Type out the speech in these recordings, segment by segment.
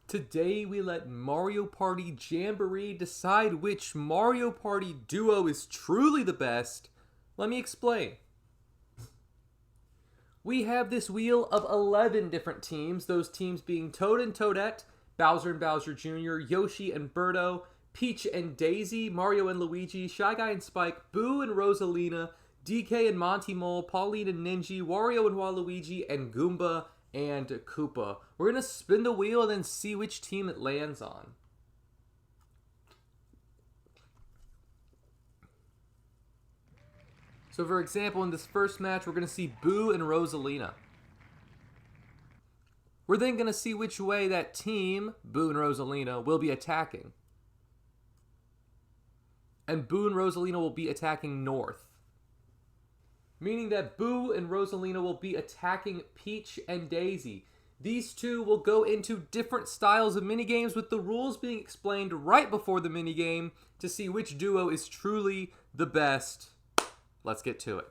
Today we let Mario Party Jamboree decide which Mario Party duo is truly the best. Let me explain. We have this wheel of 11 different teams, those teams being Toad and Toadette, Bowser and Bowser Jr., Yoshi and Birdo, Peach and Daisy, Mario and Luigi, Shy Guy and Spike, Boo and Rosalina, DK and Monty Mole, Pauline and Ninja, Wario and Waluigi, and Goomba and Koopa. We're going to spin the wheel and then see which team it lands on. So for example, in this first match, we're going to see Boo and Rosalina. We're then going to see which way that team, Boo and Rosalina, will be attacking. And Boo and Rosalina will be attacking north. Meaning that Boo and Rosalina will be attacking Peach and Daisy. These two will go into different styles of minigames, with the rules being explained right before the minigame to see which duo is truly the best. Let's get to it.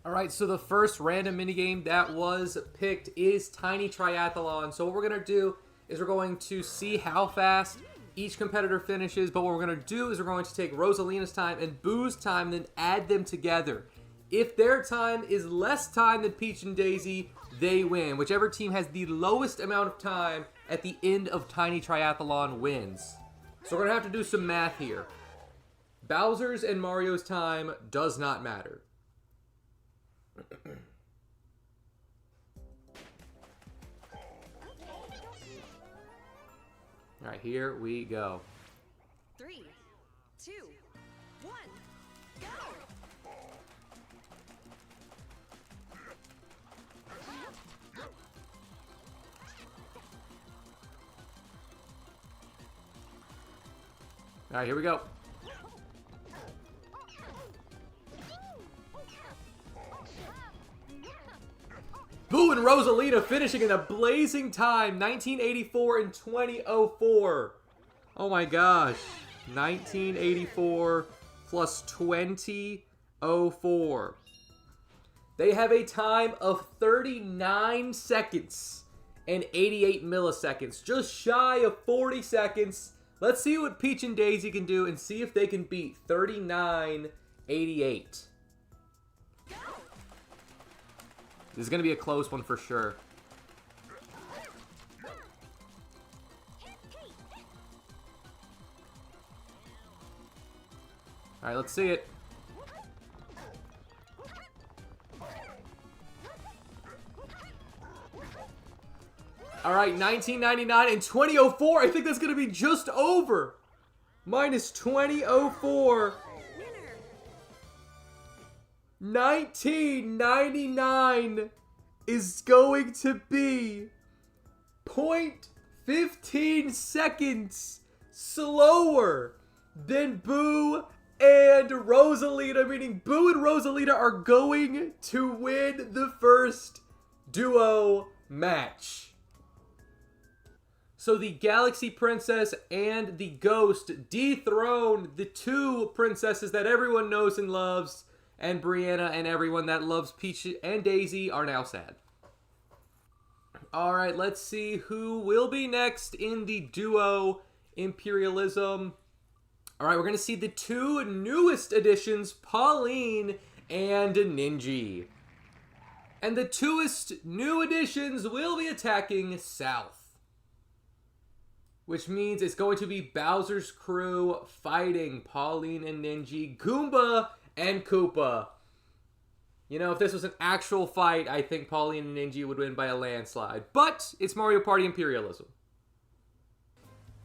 Alright, so the first random minigame that was picked is Tiny Triathlon. So what we're going to do is we're going to see how fast each competitor finishes, but what we're going to do is we're going to take Rosalina's time and Boo's time and then add them together. If their time is less time than Peach and Daisy, they win. Whichever team has the lowest amount of time at the end of Tiny Triathlon wins. So we're going to have to do some math here. Bowser's and Mario's time does not matter. Alright, here we go. 3, 2, 1, go! Alright, here we go. Boo and Rosalina finishing in a blazing time, 1984 and 2004. Oh my gosh. 1984 plus 2004. They have a time of 39 seconds and 88 milliseconds. Just shy of 40 seconds. Let's see what Peach and Daisy can do and see if they can beat 39.88. This is going to be a close one for sure. Alright, let's see it. Alright, 1999 and 2004. I think that's going to be just over. Minus 2004. 1999 is going to be 0.15 seconds slower than Boo and Rosalina, meaning Boo and Rosalina are going to win the first duo match. So the Galaxy Princess and the Ghost dethroned the two princesses that everyone knows and loves, and Brianna and everyone that loves Peach and Daisy are now sad. Alright, let's see who will be next in the duo Imperialism. Alright, we're going to see the two newest additions, Pauline and Ninja. And the twoest new additions will be attacking south. Which means it's going to be Bowser's crew fighting Pauline and Ninja, Goomba and Koopa. You know, if this was an actual fight, I think Pauline and Ninja would win by a landslide. But it's Mario Party Imperialism.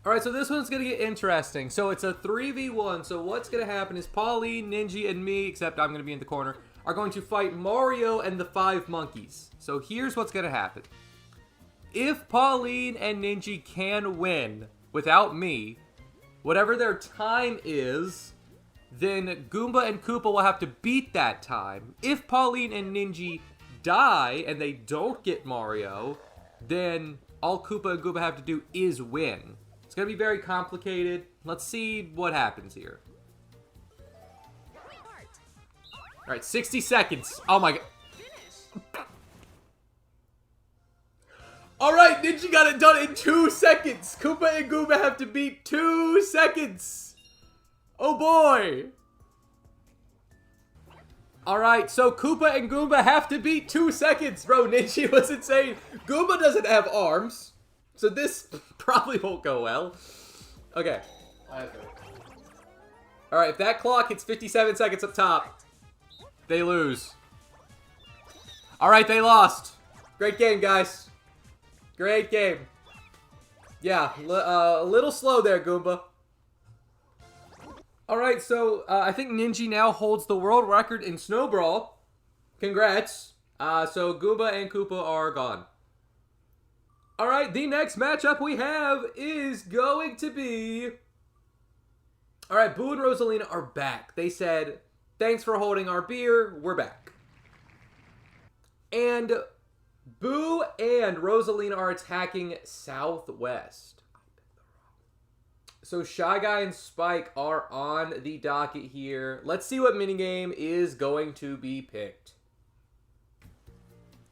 Alright, so this one's going to get interesting. So it's a 3v1. So what's going to happen is Pauline, Ninja, and me, except I'm going to be in the corner, are going to fight Mario and the 5 monkeys. So here's what's going to happen. If Pauline and Ninja can win without me, whatever their time is, then Goomba and Koopa will have to beat that time. If Pauline and Ninja die and they don't get Mario, then all Koopa and Goomba have to do is win. It's going to be very complicated. Let's see what happens here. Alright, 60 seconds. Oh my god. Alright, Ninja got it done in 2 seconds. Koopa and Goomba have to beat 2 seconds. Oh boy. Alright, so Koopa and Goomba have to beat 2 seconds. Bro, Ninja was insane. Goomba doesn't have arms, so this probably won't go well. Okay. Alright, if that clock hits 57 seconds up top, they lose. Alright, they lost. Great game, guys. Great game. Yeah, a little slow there, Goomba. Alright, so I think Ninja now holds the world record in Snow Brawl. Congrats. So Goomba and Koopa are gone. Alright, the next matchup we have is going to be... Alright, Boo and Rosalina are back. They said, thanks for holding our beer, we're back. And Boo and Rosalina are attacking Southwest. So Shy Guy and Spike are on the docket here. Let's see what minigame is going to be picked.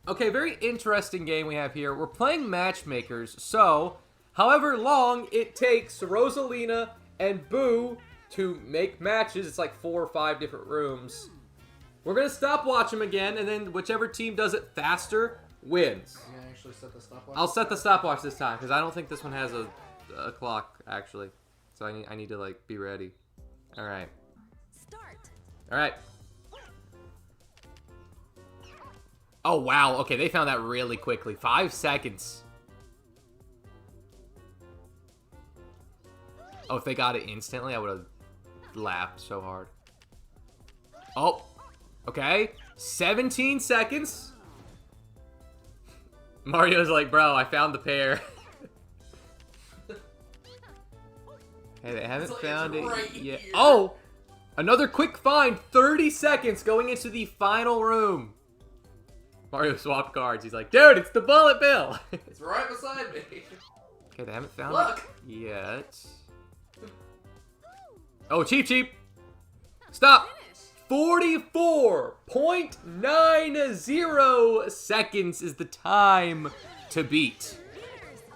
Okay, very interesting game we have here. We're playing matchmakers, so however long it takes Rosalina and Boo to make matches, it's like 4 or 5 different rooms. We're going to stopwatch them again, and then whichever team does it faster wins. Are you gonna actually set the stopwatch? I'll set the stopwatch this time, because I don't think this one has a clock, actually. So I need to, like, be ready. Alright. Start. Alright. Oh, wow. Okay, they found that really quickly. 5 seconds. Oh, if they got it instantly, I would have laughed so hard. Oh. Okay. 17 seconds. Mario's like, bro, I found the pair. Hey, they haven't found it yet. Oh! Another quick find. 30 seconds going into the final room. Mario swapped cards. He's like, dude, it's the bullet bill. It's right beside me. Okay, they haven't found Look. it yet. Oh, cheap, cheap. Stop. 44.90 seconds is the time to beat.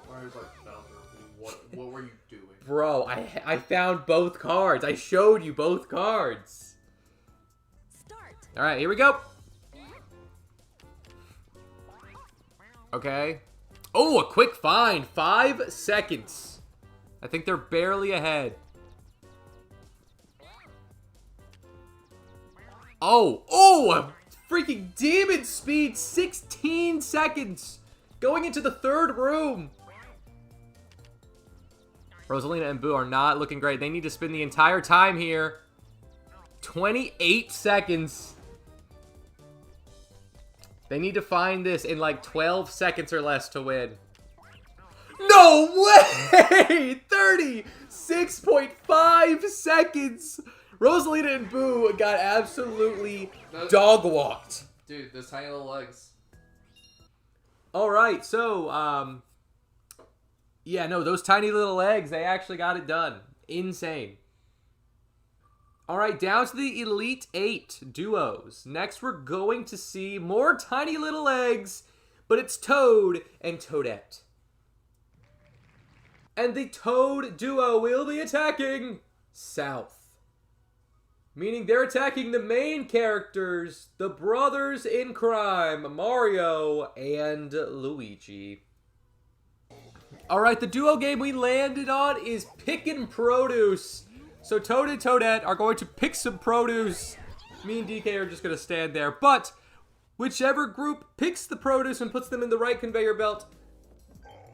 Mario's like, Bowser, what were you doing? Bro, I found both cards. I showed you both cards. Start. All right, here we go. Okay. Oh, a quick find. 5 seconds. I think they're barely ahead. Oh, a freaking demon speed. 16 seconds. Going into the third room. Rosalina and Boo are not looking great. They need to spend the entire time here. 28 seconds. They need to find this in like 12 seconds or less to win. No way! 36.5 seconds. Rosalina and Boo got absolutely dog-walked. Dude, those tiny little legs. Alright, so, yeah, no, those tiny little legs, they actually got it done. Insane. Alright, down to the Elite 8 duos. Next, we're going to see more tiny little legs, but it's Toad and Toadette. And the Toad duo will be attacking South. Meaning they're attacking the main characters, the brothers in crime, Mario and Luigi. Alright, the duo game we landed on is Pickin' Produce. So Toad and Toadette are going to pick some produce. Me and DK are just going to stand there. But whichever group picks the produce and puts them in the right conveyor belt,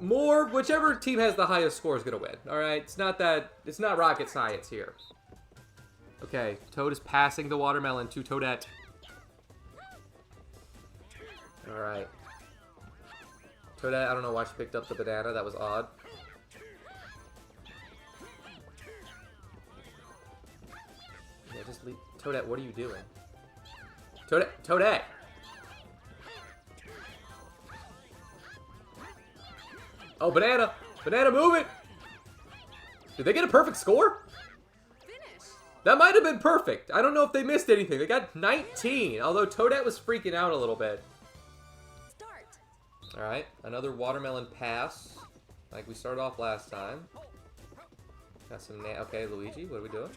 whichever team has the highest score is going to win. Alright, it's not rocket science here. Okay, Toad is passing the watermelon to Toadette. Alright. Toadette, I don't know why she picked up the banana. That was odd. Yeah, just leave. Toadette, what are you doing? Toadette! Oh, banana! Banana, move it! Did they get a perfect score? That might have been perfect. I don't know if they missed anything. They got 19, although Toadette was freaking out a little bit. Start. Alright, another watermelon pass. Like we started off last time. Got some okay, Luigi, what are we doing?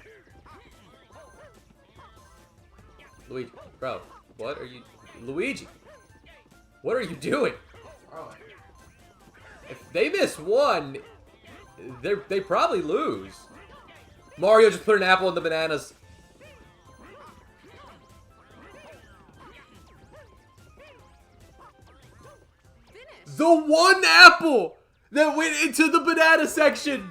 Luigi, bro, what are you... Luigi! What are you doing? Oh. If they miss one, they probably lose. Mario just put an apple in the bananas. The one apple that went into the banana section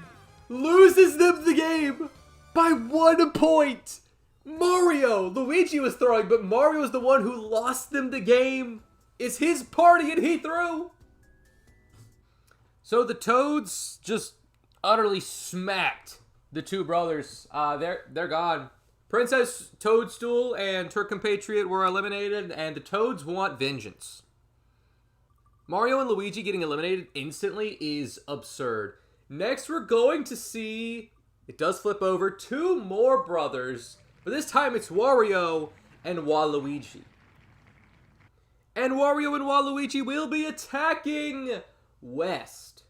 loses them the game by 1 point. Mario! Luigi was throwing, but Mario was the one who lost them the game. It's his party and he threw. So the Toads just utterly smacked the two brothers. They're gone. Princess Toadstool and her compatriot were eliminated, and the Toads want vengeance. Mario and Luigi getting eliminated instantly is absurd. Next, we're going to see, it does flip over, 2 more brothers, but this time it's Wario and Waluigi. And Wario and Waluigi will be attacking West.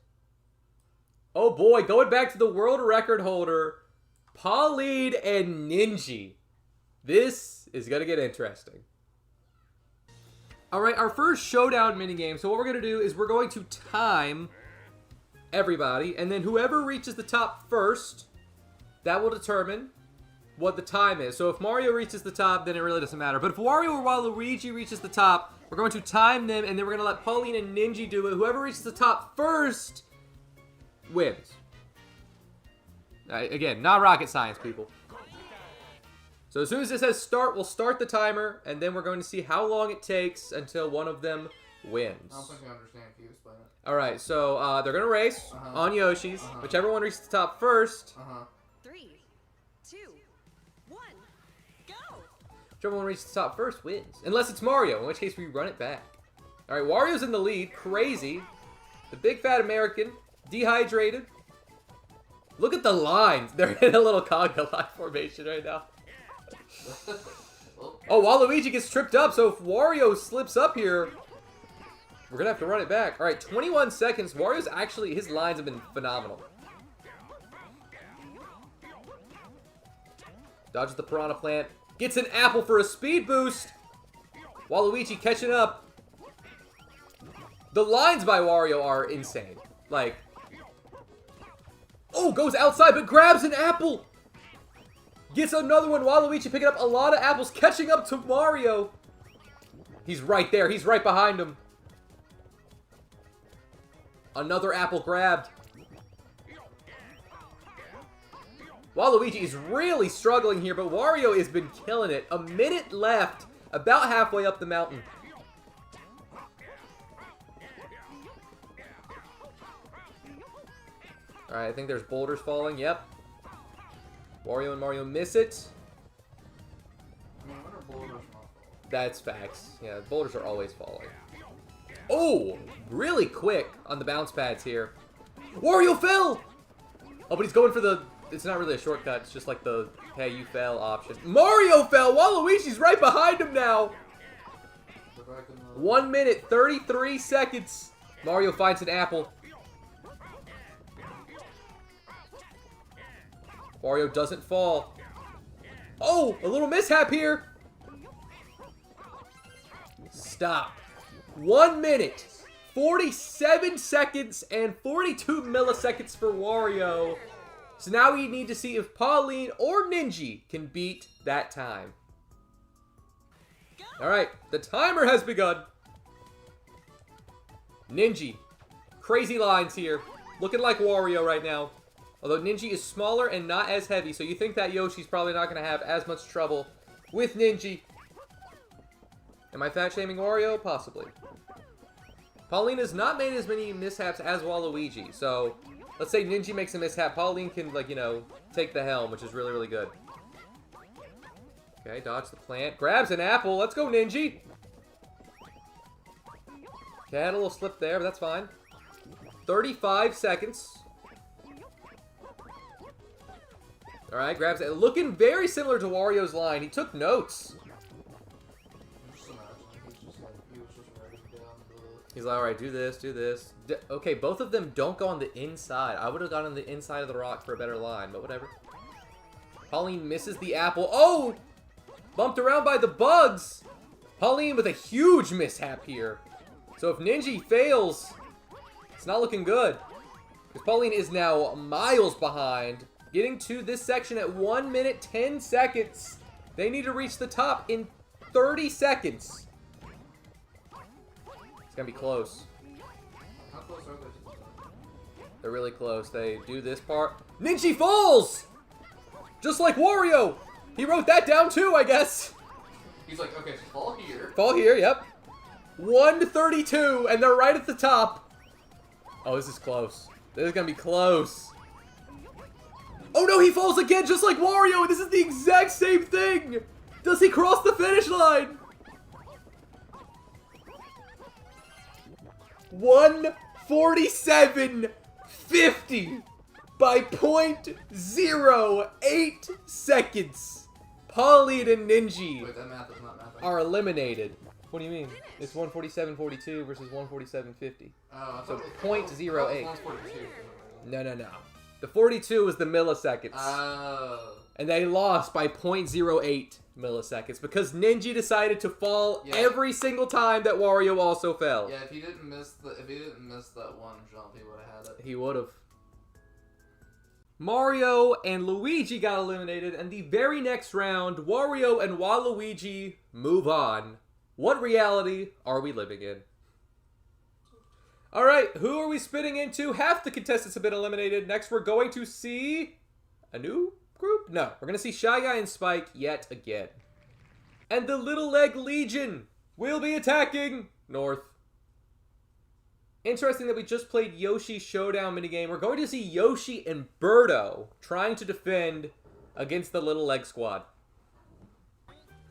Oh boy, going back to the world record holder, Pauline and Ninja. This is going to get interesting. Alright, our first showdown minigame. So what we're going to do is we're going to time everybody, and then whoever reaches the top first, that will determine what the time is. So if Mario reaches the top, then it really doesn't matter. But if Wario or Waluigi reaches the top, we're going to time them, and then we're going to let Pauline and Ninja do it. Whoever reaches the top first wins. Again, not rocket science, people. So as soon as it says start, we'll start the timer, and then we're going to see how long it takes until one of them wins. I don't think I understand. Can you explain it? Alright, so they're going to race on Yoshi's. Whichever one reaches the top first. 3, 2, 1, go! Whichever one reaches the top first wins. Unless it's Mario, in which case we run it back. Alright, Wario's in the lead. Crazy. The big fat American. Dehydrated. Look at the lines. They're in a little conga line formation right now. Oh, Waluigi gets tripped up, so if Wario slips up here, we're gonna have to run it back. Alright, 21 seconds. Wario's actually, his lines have been phenomenal. Dodges the piranha plant. Gets an apple for a speed boost. Waluigi catching up. The lines by Wario are insane. Like, oh, goes outside but grabs an apple. Gets another one. Waluigi picking up a lot of apples, catching up to Mario. He's right there. He's right behind him. Another apple grabbed. Waluigi is really struggling here, but Wario has been killing it. A minute left, about halfway up the mountain. Alright, I think there's boulders falling. Yep. Wario and Mario miss it. I mean, when are boulders not falling? That's facts. Yeah, boulders are always falling. Oh, really quick on the bounce pads here. Wario fell! Oh, but he's going for the... It's not really a shortcut. It's just like the, hey, you fell option. Mario fell! Waluigi's right behind him now! 1 minute, 33 seconds. Mario finds an apple. Wario doesn't fall. Oh, a little mishap here. Stop. 1 minute, 47 seconds, and 42 milliseconds for Wario. So now we need to see if Pauline or Ninja can beat that time. Alright, the timer has begun. Ninja. Crazy lines here. Looking like Wario right now. Although Ninja is smaller and not as heavy, so you think that Yoshi's probably not going to have as much trouble with Ninja. Am I fat-shaming Wario? Possibly. Pauline has not made as many mishaps as Waluigi, so let's say Ninja makes a mishap. Pauline can, like, you know, take the helm, which is really, really good. Okay, dodge the plant. Grabs an apple. Let's go, Ninja. Okay, had a little slip there, but that's fine. 35 seconds. Alright, grabs it. Looking very similar to Wario's line. He took notes. I'm just imagining he's just like, he was just writing down He's like, all right, do this, do this. Okay, both of them don't go on the inside. I would have gone on the inside of the rock for a better line, but whatever. Pauline misses the apple. Oh! Bumped around by the bugs. Pauline with a huge mishap here. So if Ninja fails, it's not looking good. Because Pauline is now miles behind. Getting to this section at 1 minute 10 seconds. They need to reach the top in 30 seconds. It's gonna be close. How close are they? They're really close. They do this part. Ninja falls! Just like Wario! He wrote that down too, I guess. He's like, okay, so fall here. Fall here, yep. 132, and they're right at the top. Oh, this is close. This is gonna be close. Oh no, he falls again just like Wario! This is the exact same thing! Does he cross the finish line? 1:47.50 by 0.08 seconds. Pauline and Ninja Wait, that math is not math. are eliminated. What do you mean? It's 1:47.42 versus 1:47.50. So 0.08. No. The 42 was the milliseconds. Oh. And they lost by 0.08 milliseconds because Ninja decided to fall every single time that Wario also fell. Yeah, if he didn't miss that one jump, he would have had it. He would have. Mario and Luigi got eliminated, and the very next round, Wario and Waluigi move on. What reality are we living in? Alright, who are we spitting into? Half the contestants have been eliminated. Next, we're going to see a new group? No, we're going to see Shy Guy and Spike yet again. And the Little Leg Legion will be attacking North. Interesting that we just played Yoshi's Showdown minigame. We're going to see Yoshi and Birdo trying to defend against the Little Leg Squad.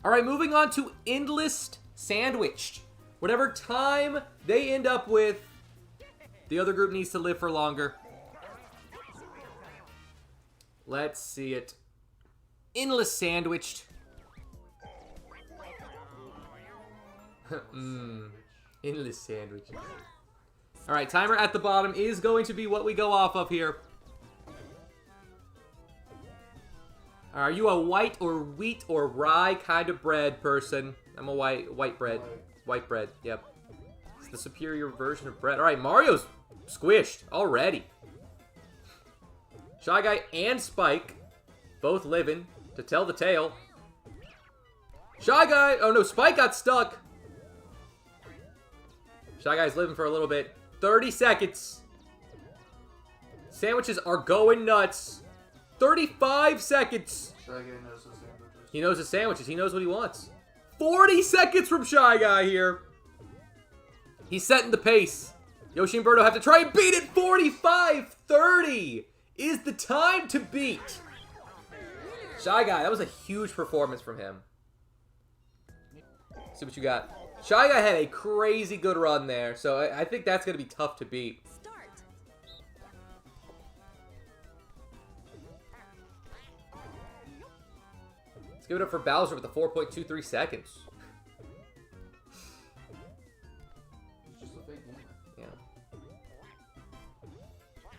Alright, moving on to Endless Sandwiched. Whatever time they end up with, the other group needs to live for longer. Let's see it. Endless Sandwiched. Endless Sandwich. Alright, timer at the bottom is going to be what we go off of here. Are you a white or wheat or rye kind of bread person? I'm a white bread. White bread, yep. It's the superior version of bread. Alright, Mario's squished already. Shy Guy and Spike both living to tell the tale. Shy Guy! Oh no, Spike got stuck. Shy Guy's living for a little bit. 30 seconds. Sandwiches are going nuts. 35 seconds. Shy Guy knows his sandwiches. He knows his sandwiches. He knows what he wants. 40 seconds from Shy Guy here. He's setting the pace. Yoshi and Birdo have to try and beat it. 45:30 is the time to beat. Shy Guy, that was a huge performance from him. See what you got. Shy Guy had a crazy good run there, so I think that's going to be tough to beat. Start. Let's give it up for Bowser with the 4.23 seconds. He's just a fake gamer. Yeah,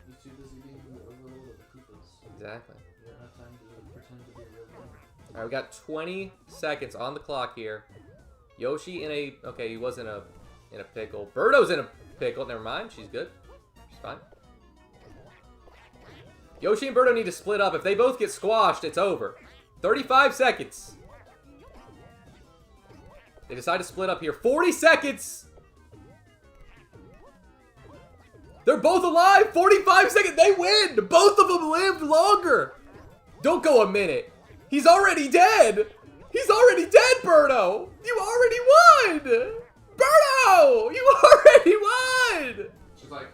He's too busy being the overlord of the Koopas. exactly. He doesn't have time to pretend to be a real gamer. All right, we got 20 seconds on the clock here. Yoshi in a... Okay, he was in a pickle. Birdo's in a pickle. Never mind. She's good. She's fine. Yoshi and Birdo need to split up. If they both get squashed, it's over. 35 seconds. They decide to split up here. 40 seconds. They're both alive. 45 seconds. They win. Both of them lived longer. Don't go a minute. He's already dead. He's already dead, Birdo. You already won. Birdo, you already won. She's like,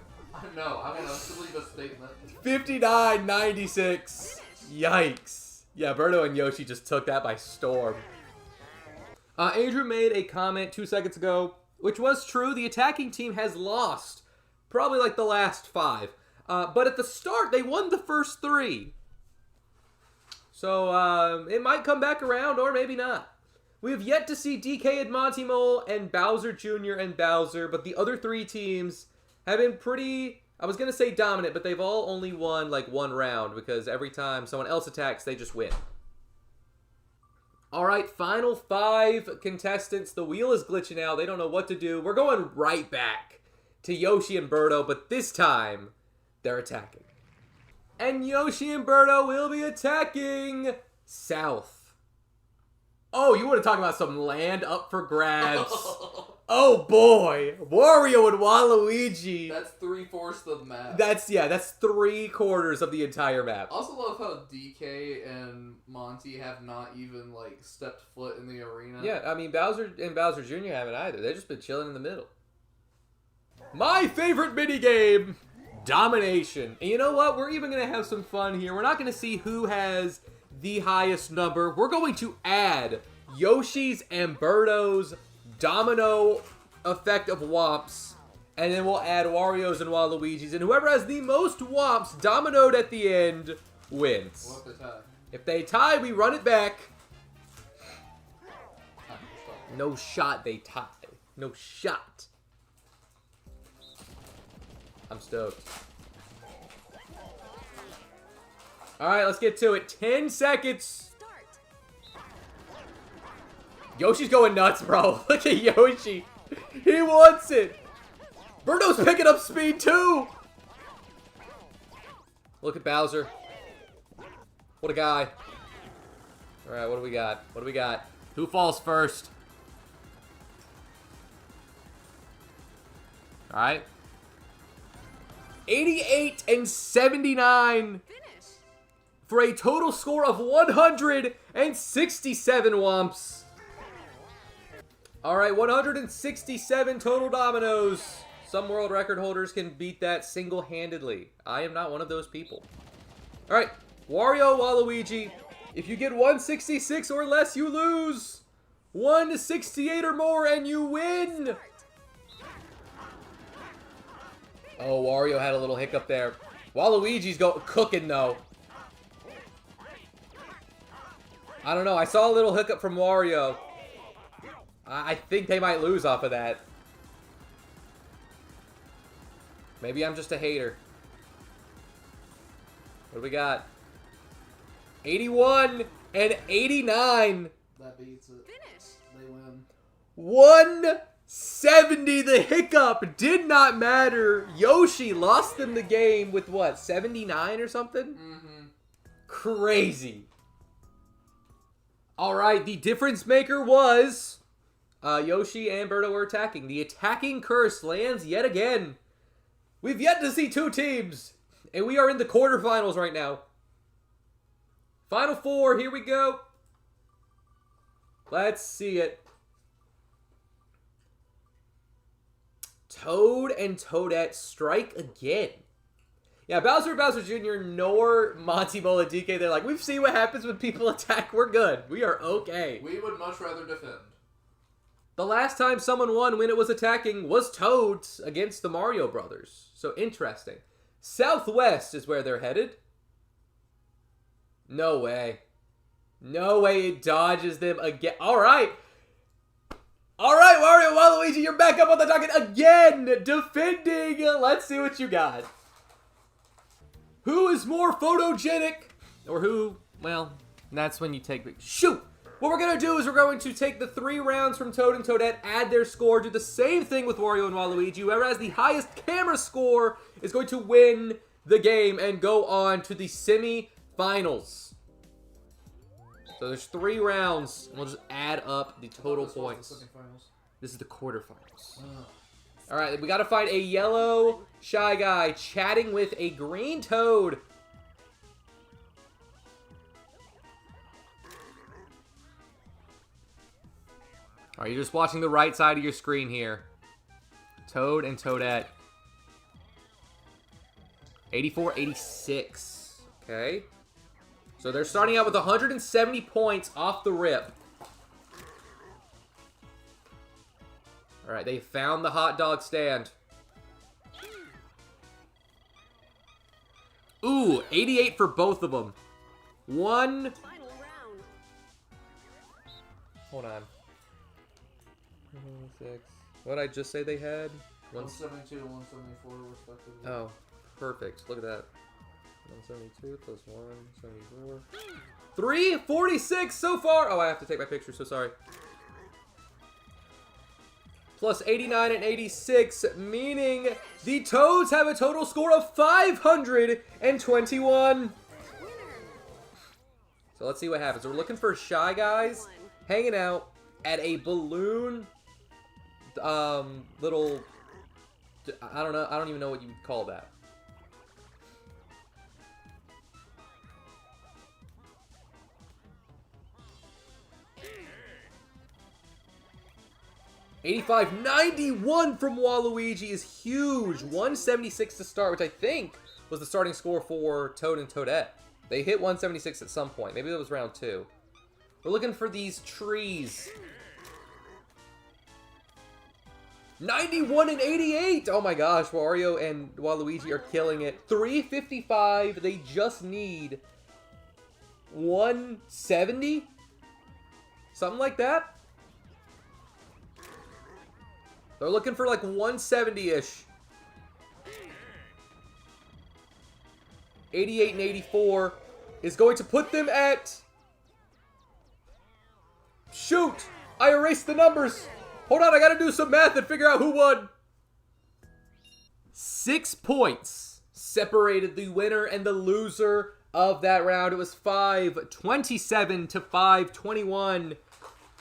no, I want to leave a statement. 59-96. Yikes. Yeah, Birdo and Yoshi just took that by storm. Andrew made a comment 2 seconds ago, which was true. The attacking team has lost probably like the last 5. But at the start, they won the first 3. So, it might come back around or maybe not. We have yet to see DK and Monty Mole and Bowser Jr. and Bowser, but the other three teams have been pretty, I was going to say dominant, but they've all only won like one round because every time someone else attacks, they just win. All right, final 5 contestants. The wheel is glitching out. They don't know what to do. We're going right back to Yoshi and Birdo, but this time they're attacking. And Yoshi and Birdo will be attacking south. Oh, you want to talk about some land up for grabs. Oh boy, Wario and Waluigi. That's 3/4 of the map. That's 3/4 of the entire map. I also love how DK and Monty have not even like stepped foot in the arena. Yeah, I mean Bowser and Bowser Jr. haven't either. They've just been chilling in the middle. My favorite minigame, domination. And you know what? We're even gonna have some fun here. We're not gonna see who has the highest number. We're going to add Yoshi's and Birdo's domino effect of whomps, and then we'll add Wario's and Waluigi's, and whoever has the most whomps dominoed at the end wins. What if they tie? If they tie, we run it back. No shot they tie. No shot. I'm stoked. Alright, let's get to it. 10 seconds. Start. Yoshi's going nuts, bro. Look at Yoshi. He wants it. Birdo's picking up speed, too. Look at Bowser. What a guy. Alright, what do we got? What do we got? Who falls first? Alright. 88 and 79. Finish. For a total score of 167 whomps. Alright, 167 total dominoes. Some world record holders can beat that single-handedly. I am not one of those people. Alright, Wario, Waluigi. If you get 166 or less, you lose. 168 or more, and you win. Start. Oh, Wario had a little hiccup there. Waluigi's cooking, though. I don't know. I saw a little hiccup from Wario. I think they might lose off of that. Maybe I'm just a hater. What do we got? 81 and 89. That beats it. Finish. They win. 170. The hiccup did not matter. Yoshi lost them the game with what? 79 or something? Mm-hmm. Crazy. Alright, the difference maker was Yoshi and Birdo were attacking. The attacking curse lands yet again. We've yet to see 2 teams. And we are in the quarterfinals right now. Final 4, here we go. Let's see it. Toad and Toadette strike again. Yeah, Bowser Jr. nor Monty Mole and DK, they're like, we've seen what happens when people attack. We're good. We are okay. We would much rather defend. The last time someone won when it was attacking was Toad against the Mario Brothers. So interesting. Southwest is where they're headed. No way. No way it dodges them again. All right. All right, Wario Waluigi, you're back up on the docket again. Defending. Let's see what you got. Who is more photogenic? Or who, well, that's when you take... Shoot! What we're going to do is we're going to take the 3 rounds from Toad and Toadette, add their score, do the same thing with Wario and Waluigi. Whoever has the highest camera score is going to win the game and go on to the semi-finals. So there's 3 rounds, and we'll just add up the total points. This is the quarterfinals. All right, we got to find a yellow Shy Guy chatting with a green Toad. All right, you're just watching the right side of your screen here. Toad and Toadette. 84, 86. Okay. So they're starting out with 170 points off the rip. All right, they found the hot dog stand. Ooh, 88 for both of them. One. Final round. Hold on. 6. What did I just say they had? 172 and 174 respectively. Oh, perfect. Look at that. 172 plus 174. 346 so far. Oh, I have to take my picture, so sorry. Plus 89 and 86, meaning the Toads have a total score of 521. So let's see what happens. We're looking for Shy Guys hanging out at a balloon, little, I don't know, I don't even know what you would call that. $85.91 from Waluigi is huge. 176 to start, which I think was the starting score for Toad and Toadette. They hit 176 at some point. Maybe that was round 2. We're looking for these trees. 91 and 88. Oh my gosh, Wario and Waluigi are killing it. 355. They just need 170. Something like that. They're looking for like 170-ish. 88 and 84 is going to put them at... Shoot! I erased the numbers. Hold on, I gotta do some math and figure out who won. 6 points separated the winner and the loser of that round. It was 527 to 521.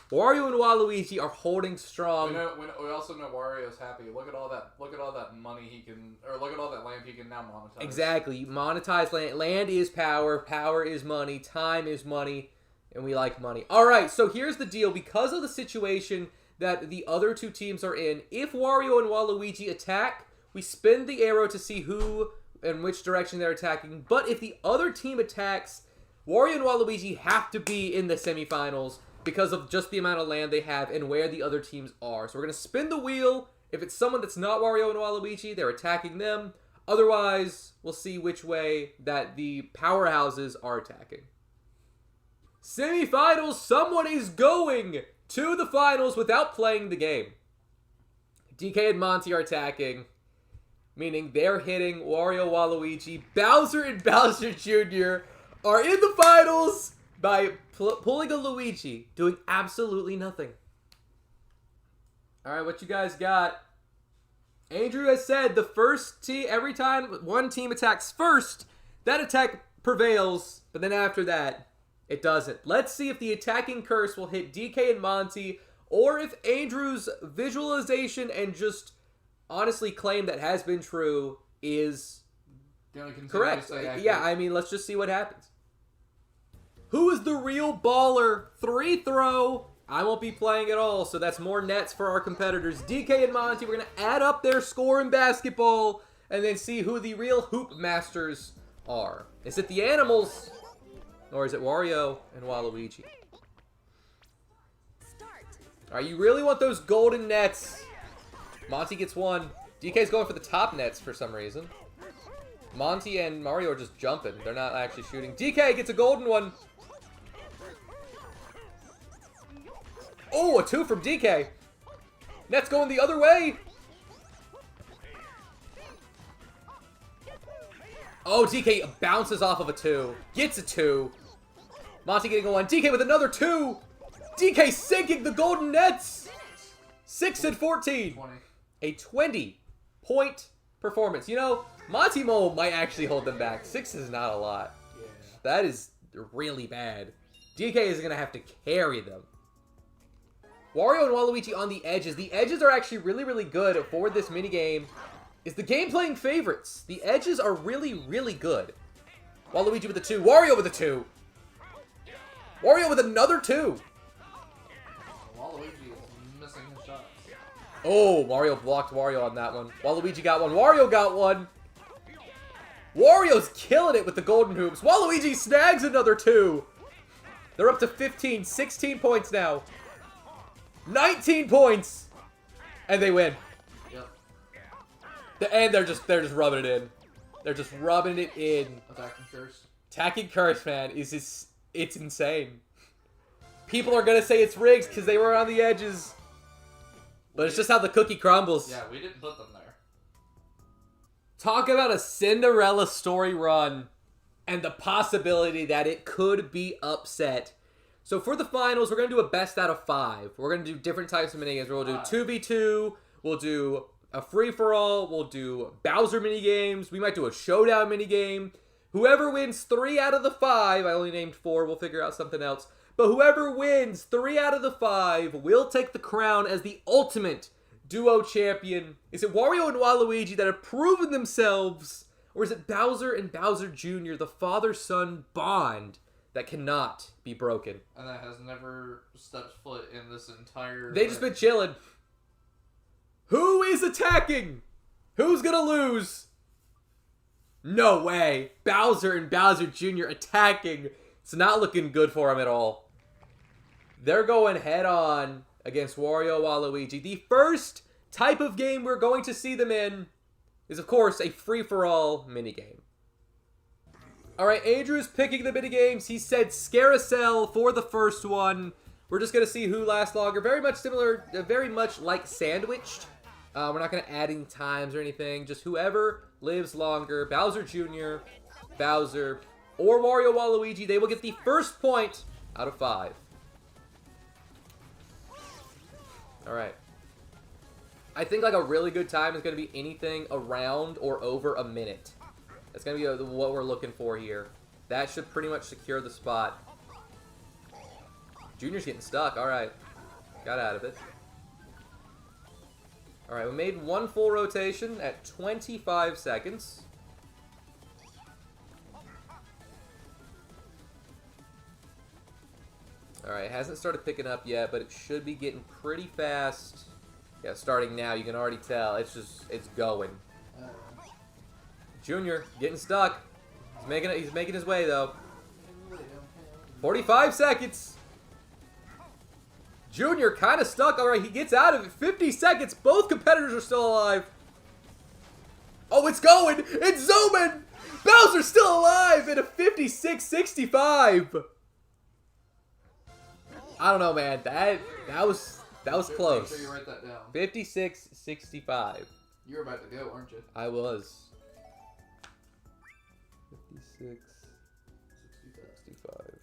Wario and Waluigi are holding strong. We also know Wario's happy. Look at all that money he can, or look at all that land he can now monetize. Exactly. Monetize land. Land is power. Power is money. Time is money. And we like money. All right, so here's the deal. Because of the situation that the other two teams are in, if Wario and Waluigi attack, we spin the arrow to see who and which direction they're attacking. But if the other team attacks, Wario and Waluigi have to be in the semifinals because of just the amount of land they have and where the other teams are. So we're going to spin the wheel. If it's someone that's not Wario and Waluigi, they're attacking them. Otherwise, we'll see which way that the powerhouses are attacking. Semifinals, someone is going to the finals without playing the game. DK and Monty are attacking, meaning they're hitting Wario, Waluigi. Bowser and Bowser Jr. are in the finals by pulling a Luigi, doing absolutely nothing. All right, what you guys got? Andrew has said the first team, every time one team attacks first, that attack prevails, but then after that, it doesn't. Let's see if the attacking curse will hit DK and Monty, or if Andrew's visualization and just honestly claim that has been true is correct. Yeah, I mean, let's just see what happens. Who is the real baller? 3-throw. I won't be playing at all, so that's more nets for our competitors. DK and Monty, we're going to add up their score in basketball and then see who the real hoop masters are. Is it the animals, or is it Wario and Waluigi? All right, you really want those golden nets. Monty gets one. DK's going for the top nets for some reason. Monty and Mario are just jumping. They're not actually shooting. DK gets a golden one. Oh, a 2 from DK. Net's going the other way. Oh, DK bounces off of a 2. Gets a 2. Monty getting a 1. DK with another 2. DK sinking the golden nets. 6 and 14. 20. A 20-point performance. You know, Monty Mole might actually hold them back. 6 is not a lot. Yeah. That is really bad. DK is going to have to carry them. Wario and Waluigi on the edges. The edges are actually really, really good for this minigame. Is the game playing favorites? The edges are really, really good. Waluigi with a 2. Wario with a 2. Wario with another 2. Waluigi is missing his shots. Oh, Mario blocked Wario on that one. Waluigi got one. Wario got one. Wario's killing it with the golden hoops. Waluigi snags another 2. They're up to 15, 16 points now. 19 points. And they win. Yep. And they're just rubbing it in. They're just rubbing it in. Attacking curse. Attacking curse, man, it's insane. People are gonna say it's rigged because they were on the edges. But it's just how the cookie crumbles. Yeah, we didn't put them there. Talk about a Cinderella story run and the possibility that it could be upset. So for the finals, we're going to do a best out of 5. We're going to do different types of minigames. We'll do 2v2. We'll do a free-for-all. We'll do Bowser minigames. We might do a showdown minigame. Whoever wins 3 out of the 5, I only named 4. We'll figure out something else. But whoever wins 3 out of the 5 will take the crown as the ultimate duo champion. Is it Wario and Waluigi that have proven themselves? Or is it Bowser and Bowser Jr., the father-son bond that cannot be broken? And that has never stepped foot in this entire... They just been chilling. Who is attacking? Who's gonna lose? No way. Bowser and Bowser Jr. attacking. It's not looking good for them at all. They're going head-on against Wario Waluigi. The first type of game we're going to see them in is, of course, a free-for-all minigame. Alright, Andrew's picking the minigames. He said Scarousel for the first one. We're just going to see who lasts longer. Very much similar, very much like Sandwiched. We're not going to add any times or anything. Just whoever lives longer, Bowser Jr., Bowser, or Wario Waluigi, they will get the first point out of 5. Alright. I think like a really good time is going to be anything around or over a minute. That's going to be what we're looking for here. That should pretty much secure the spot. Junior's getting stuck. Alright. Got out of it. Alright, we made one full rotation at 25 seconds. Alright, it hasn't started picking up yet, but it should be getting pretty fast. Yeah, starting now, you can already tell. It's going. Junior, getting stuck. He's making his way, though. 45 seconds. Junior kind of stuck. Alright, he gets out of it. 50 seconds. Both competitors are still alive. Oh, it's going. It's zooming. Bowser's still alive in a 56-65. I don't know, man. That was close. Make sure you write that down. 56-65. You were about to go, weren't you? I was. 56, 65.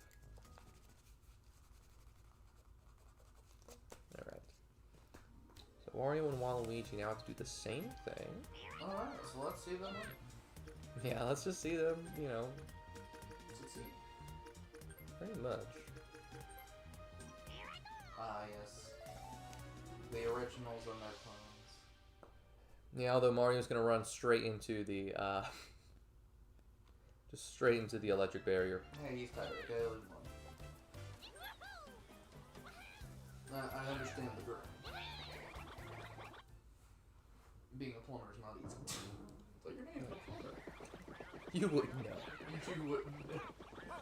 Alright. So Wario and Waluigi now have to do the same thing. Alright, so let's see them. Yeah, let's just see them, you know. Succeed. Pretty much. Ah, yes. The originals and their clones. Yeah, although Mario's gonna run straight into the, just straight into the electric barrier. Hey, he's tired. Okay, leave him alone. I understand the grind. Being a plumber is not easy. But your name's not plumber. You wouldn't know. You wouldn't know.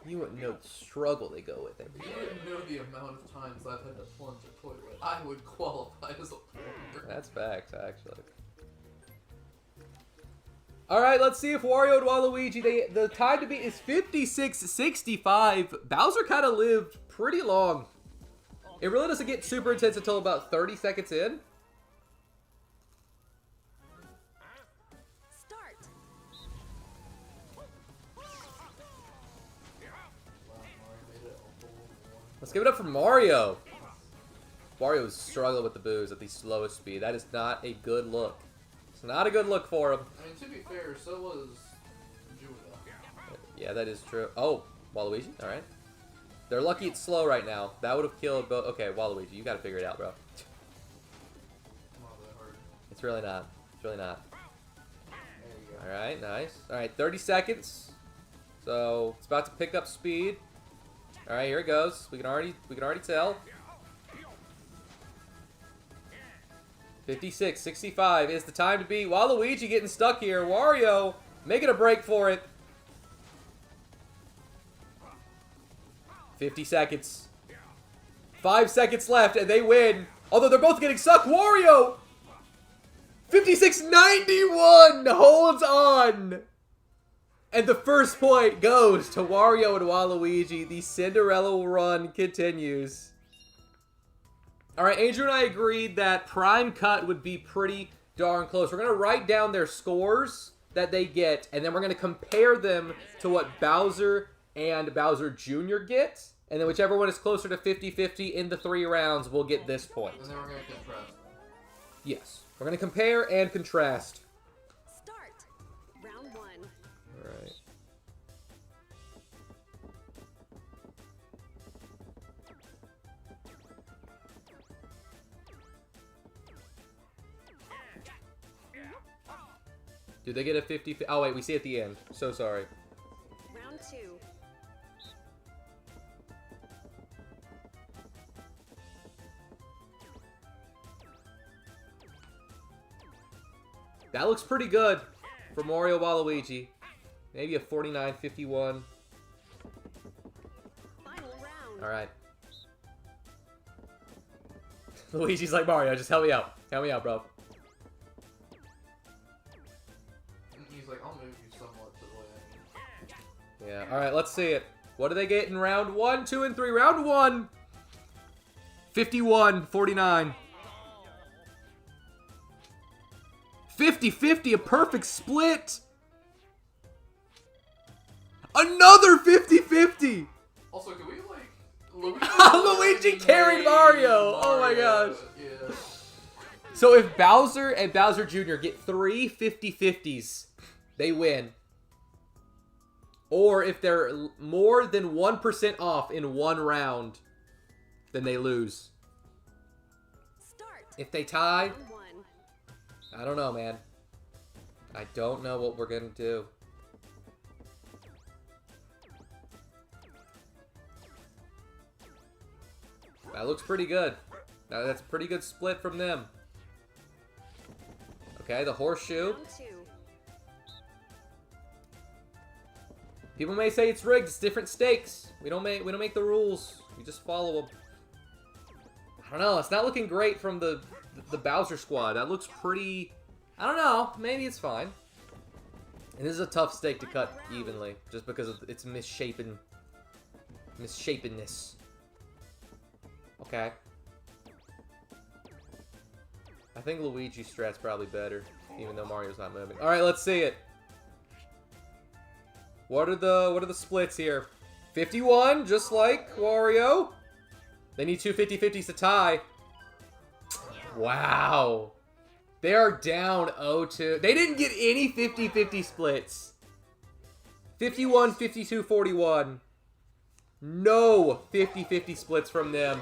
You wouldn't know the struggle they go with every You day. wouldn't know the amount of times I've had to plunge a toilet. I would qualify as a plumber. That's facts, actually. Alright, let's see if Wario and Waluigi, the time to beat is 56-65. Bowser kind of lived pretty long. It really doesn't get super intense until about 30 seconds in. Start. Let's give it up for Mario. Wario is struggling with the booze at the slowest speed. That is not a good look. It's not a good look for him. I mean, to be fair, so was Judah. Yeah, that is true. Oh, Waluigi? Alright. They're lucky it's slow right now. That would have killed both. Okay, Waluigi, you gotta figure it out, bro. Not that hard. It's really not. It's really not. There you go. Alright, nice. Alright, 30 seconds. So, it's about to pick up speed. Alright, here it goes. We can already tell. 56-65 is the time to beat. Waluigi getting stuck here. Wario making a break for it. 50 seconds. 5 seconds left, and they win. Although they're both getting stuck. Wario! 56-91 holds on. And the first point goes to Wario and Waluigi. The Cinderella run continues. All right, Andrew and I agreed that Prime Cut would be pretty darn close. We're going to write down their scores that they get, and then we're going to compare them to what Bowser and Bowser Jr. get. And then whichever one is closer to 50-50 in the 3 rounds will get this point. And then we're going to contrast. Yes. We're going to compare and contrast. Start. Round 1. All right. Do they get a 50? Oh, wait, we see at the end. So sorry. Round 2. That looks pretty good for Mario Waluigi. Maybe a 49-51. Final round. All right. Luigi's like, Mario, just help me out. Help me out, bro. He's like, I'll move you somewhat to the way I need. Yeah, all right, let's see it. What do they get in round 1, 2, and 3? Round 1, 51-49. 50-50, a perfect split. Another 50-50. Also, can we, like... Luigi carried Mario. Oh my gosh. Yeah. So if Bowser and Bowser Jr. get 3 50-50s, they win. Or if they're more than 1% off in one round, then they lose. Start. If they tie, Round 1. I don't know, man. I don't know what we're going to do. That looks pretty good. That's a pretty good split from them. Okay, the horseshoe. Round 2. People may say it's rigged. It's different stakes. We don't make the rules. We just follow them. I don't know. It's not looking great from the Bowser squad. That looks pretty... I don't know. Maybe it's fine. And this is a tough stake to cut evenly, just because of its misshapenness. Okay. I think Luigi's strat's probably better, even though Mario's not moving. All right, let's see it. What are the splits here? 51, just like Wario. They need 2 50-50s to tie. Wow. They are down 0-2. They didn't get any 50-50 splits. 51, 52, 41. No 50-50 splits from them.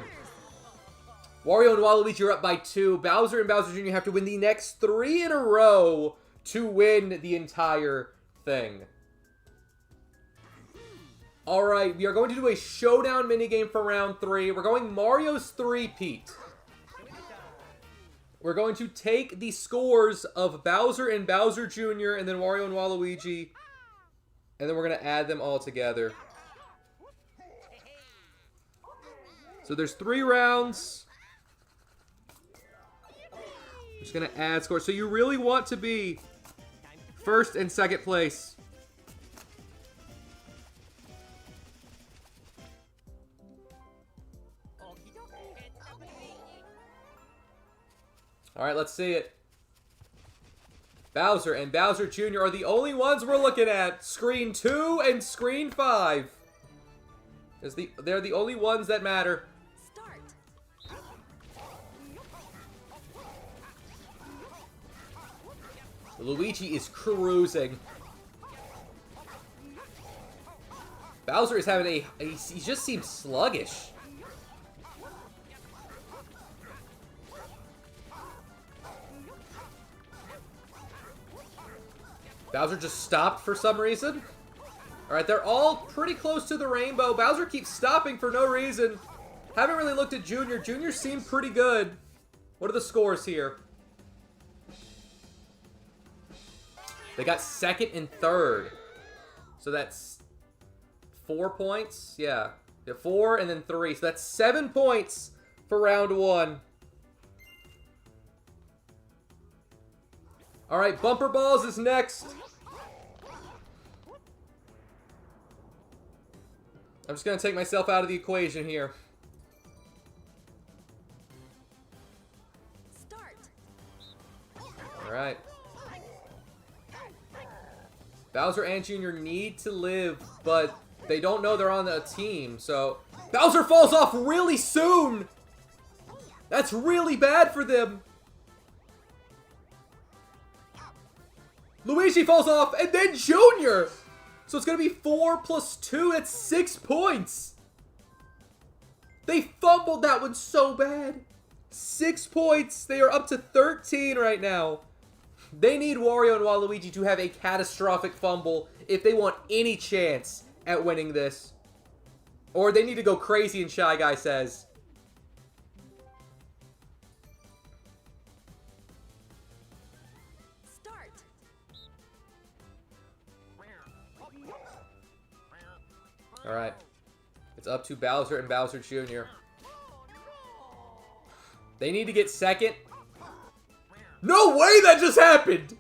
Wario and Waluigi are up by 2. Bowser and Bowser Jr. have to win the next 3 in a row to win the entire thing. Alright, we are going to do a showdown minigame for round 3. We're going Mario's 3-peat. We're going to take the scores of Bowser and Bowser Jr. and then Wario and Waluigi, and then we're going to add them all together. So there's 3 rounds. I'm just going to add scores. So you really want to be first and second place. Alright, let's see it. Bowser and Bowser Jr. are the only ones we're looking at. Screen 2 and Screen 5. They're the only ones that matter. Start. Luigi is cruising. Bowser is having he just seems sluggish. Bowser just stopped for some reason. Alright, they're all pretty close to the rainbow. Bowser keeps stopping for no reason. Haven't really looked at Junior. Junior seemed pretty good. What are the scores here? They got second and third. So that's 4 points. Yeah. 4 and then 3. So that's 7 points for round 1. Alright, Bumper Balls is next. I'm just going to take myself out of the equation here. Bowser and Jr. need to live, but they don't know they're on a team, so... Bowser falls off really soon! That's really bad for them! Luigi falls off, and then Jr.! So it's gonna be 4 plus 2, that's 6 points! They fumbled that one so bad! 6 points! They are up to 13 right now. They need Wario and Waluigi to have a catastrophic fumble if they want any chance at winning this. Or they need to go crazy, and Shy Guy says. Start. Alright. It's up to Bowser and Bowser Jr. They need to get second. No way that just happened!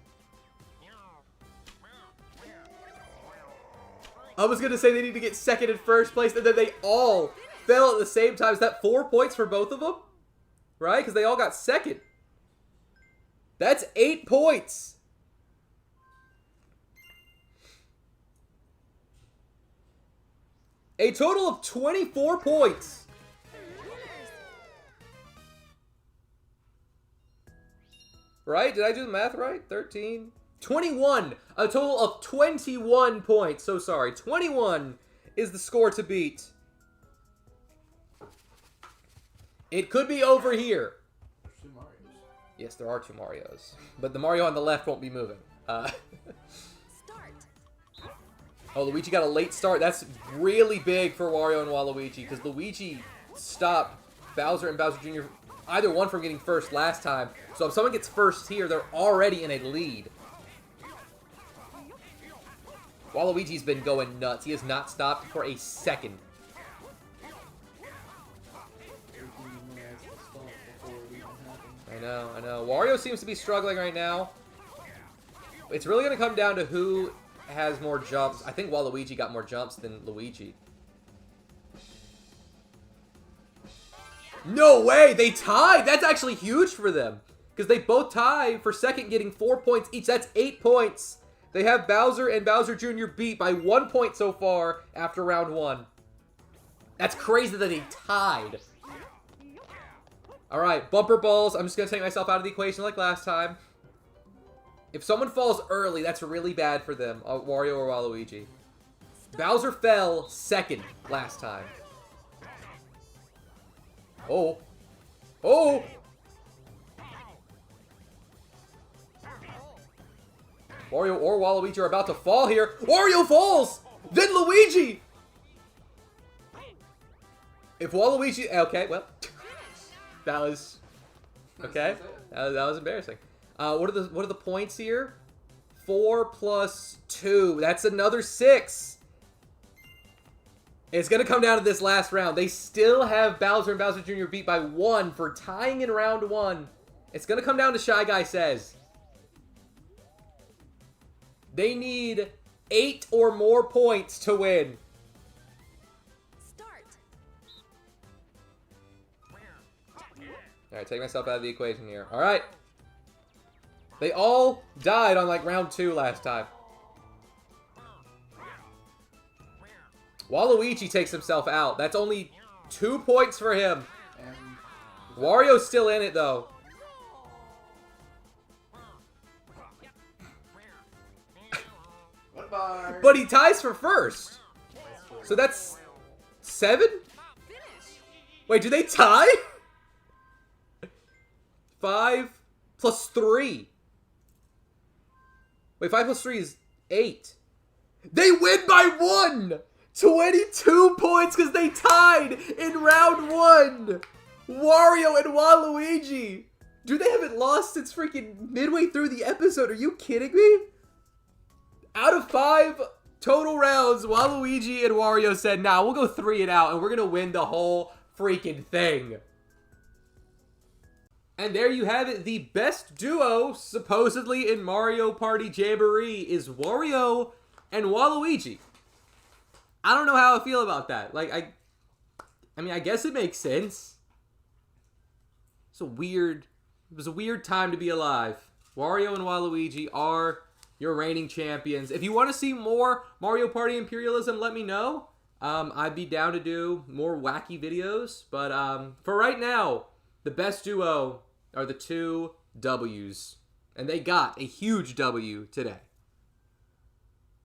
I was gonna say they need to get second and first place, and then they all fell at the same time. Is that 4 points for both of them? Right? Because they all got second. That's 8 points. A total of 24 points. Right? Did I do the math right? 13. 21. A total of 21 points. So sorry. 21 is the score to beat. It could be over here. There's 2 Marios. Yes, there are 2 Marios. But the Mario on the left won't be moving. Start. Oh, Luigi got a late start. That's really big for Wario and Waluigi, because Luigi stopped Bowser and Bowser Jr. either one from getting first last time. So if someone gets first here, they're already in a lead. Waluigi's been going nuts. He has not stopped for a second. I know. Wario seems to be struggling right now. It's really going to come down to who has more jumps. I think Waluigi got more jumps than Luigi. No way! They tied! That's actually huge for them. Because they both tie for second, getting 4 points each. That's 8 points. They have Bowser and Bowser Jr. beat by 1 point so far after round 1. That's crazy that they tied. Alright, bumper balls. I'm just going to take myself out of the equation like last time. If someone falls early, that's really bad for them. Wario or Waluigi. Bowser fell second last time. Oh. Oh! Wario or Waluigi are about to fall here. Wario falls! Then Luigi! If Waluigi... Okay, well. That was... Okay. That was embarrassing. What are the points here? 4 plus 2. That's another 6. It's going to come down to this last round. They still have Bowser and Bowser Jr. beat by 1 for tying in round 1. It's going to come down to Shy Guy Says. They need 8 or more points to win. Start. Alright, take myself out of the equation here. Alright. They all died on like round 2 last time. Waluigi takes himself out. That's only 2 points for him. Wario's still in it though. Goodbye. But he ties for first. So that's 7? Wait, do they tie? 5 plus 3. Wait, 5 plus 3 is 8. They win by 1! 22 points because they tied in round 1! Wario and Waluigi! Dude, they haven't lost since freaking midway through the episode. Are you kidding me? Out of 5 total rounds, Waluigi and Wario said, nah, we'll go 3 it out and we're going to win the whole freaking thing. And there you have it. The best duo, supposedly in Mario Party Jamboree, is Wario and Waluigi. I don't know how I feel about that. Like, I mean, I guess it makes sense. It was a weird time to be alive. Wario and Waluigi are your reigning champions. If you want to see more Mario Party Imperialism, let me know. I'd be down to do more wacky videos. But for right now, the best duo are the two W's. And they got a huge W today.